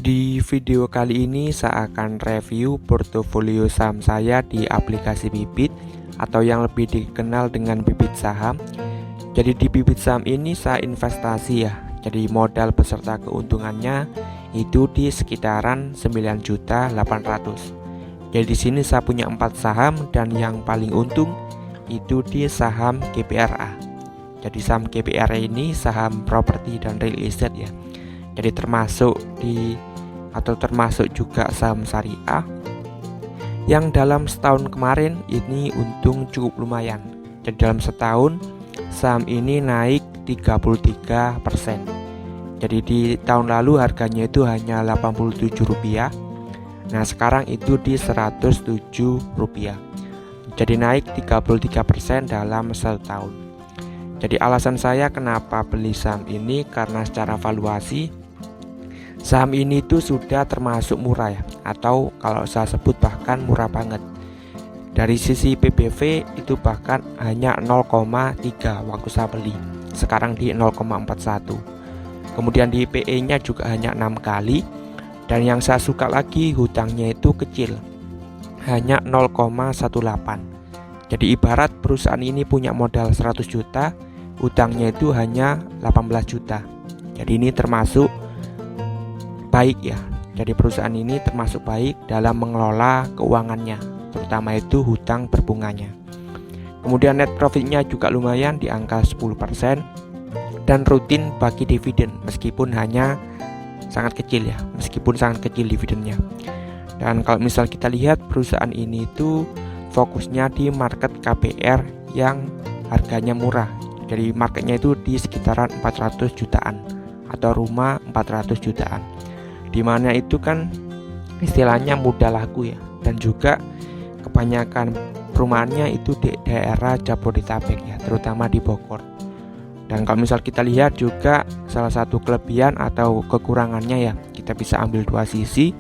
Di video kali ini saya akan review portofolio saham saya di aplikasi Bibit atau yang lebih dikenal dengan Bibit Saham. Jadi di Bibit Saham ini saya investasi ya. Jadi modal beserta keuntungannya itu di sekitaran 9.800.000. Jadi di sini saya punya 4 saham dan yang paling untung itu di saham GPRA. Jadi saham GPRA ini saham properti dan real estate ya. Jadi termasuk juga saham syariah yang dalam setahun kemarin ini untung cukup lumayan. Jadi dalam setahun saham ini naik 33%. Jadi di tahun lalu harganya itu hanya Rp87. Nah sekarang itu di Rp107. Jadi naik 33% dalam 1 tahun. Jadi alasan saya kenapa beli saham ini karena secara valuasi saham ini tuh sudah termasuk murah ya, atau kalau saya sebut bahkan murah banget. Dari sisi PBV itu bahkan hanya 0,3 waktu saya beli. Sekarang di 0,41. Kemudian di PE-nya juga hanya 6 kali. Dan yang saya suka lagi hutangnya itu kecil. Hanya 0,18. Jadi ibarat perusahaan ini punya modal 100 juta, hutangnya itu hanya 18 juta. Jadi ini termasuk baik ya. Jadi perusahaan ini termasuk baik dalam mengelola keuangannya, terutama itu hutang berbunganya. Kemudian net profitnya juga lumayan di angka 10% dan rutin bagi dividen meskipun sangat kecil dividennya. Dan kalau misal kita lihat perusahaan ini itu fokusnya di market KPR yang harganya murah. Jadi marketnya itu di sekitaran 400 jutaan atau rumah 400 jutaan. Dimana itu kan istilahnya mudah laku ya, dan juga kebanyakan perumahannya itu di daerah Jabodetabek ya, terutama di Bogor. Dan kalau misal kita lihat juga salah satu kelebihan atau kekurangannya ya, kita bisa ambil dua sisi.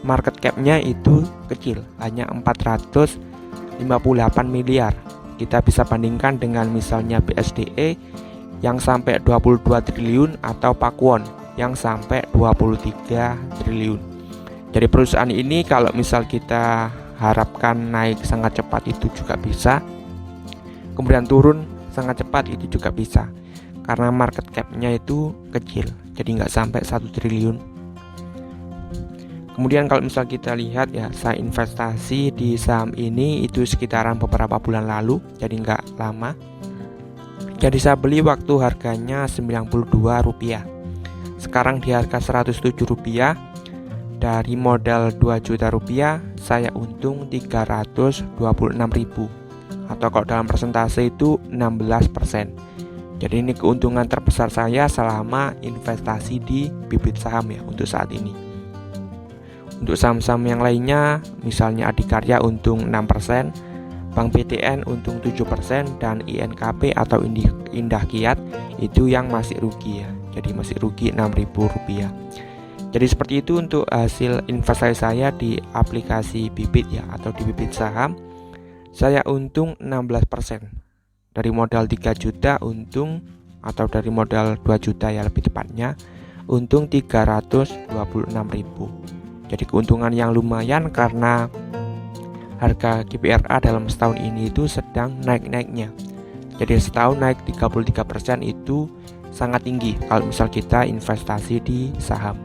Market cap-nya itu kecil, hanya 458 miliar. Kita bisa bandingkan dengan misalnya BSDE yang sampai 22 triliun atau Pakuwon yang sampai 23 triliun. Jadi perusahaan ini kalau misal kita harapkan naik sangat cepat itu juga bisa, kemudian turun sangat cepat itu juga bisa, karena market cap-nya itu kecil, jadi nggak sampai 1 triliun. Kemudian kalau misal kita lihat ya, saya investasi di saham ini itu sekitaran beberapa bulan lalu, jadi nggak lama. Jadi saya beli waktu harganya Rp92. Sekarang di harga Rp107. Dari modal Rp2 juta saya untung Rp326.000, atau kalau dalam persentase itu 16%. Jadi ini keuntungan terbesar saya selama investasi di Bibit Saham ya untuk saat ini. Untuk saham-saham yang lainnya misalnya Adikarya untung 6%, Bank BTN untung 7%, dan INKP atau Indah Kiat itu yang masih rugi ya. Jadi masih rugi Rp6.000. Jadi seperti itu untuk hasil investasi saya di aplikasi Bibit ya, atau di Bibit Saham. Saya untung 16%. Dari modal 3 juta untung, atau dari modal 2 juta ya lebih tepatnya, untung Rp326.000. Jadi keuntungan yang lumayan karena harga GPRA dalam setahun ini itu sedang naik-naiknya. Jadi setahun naik 33% itu sangat tinggi kalau misal kita investasi di saham.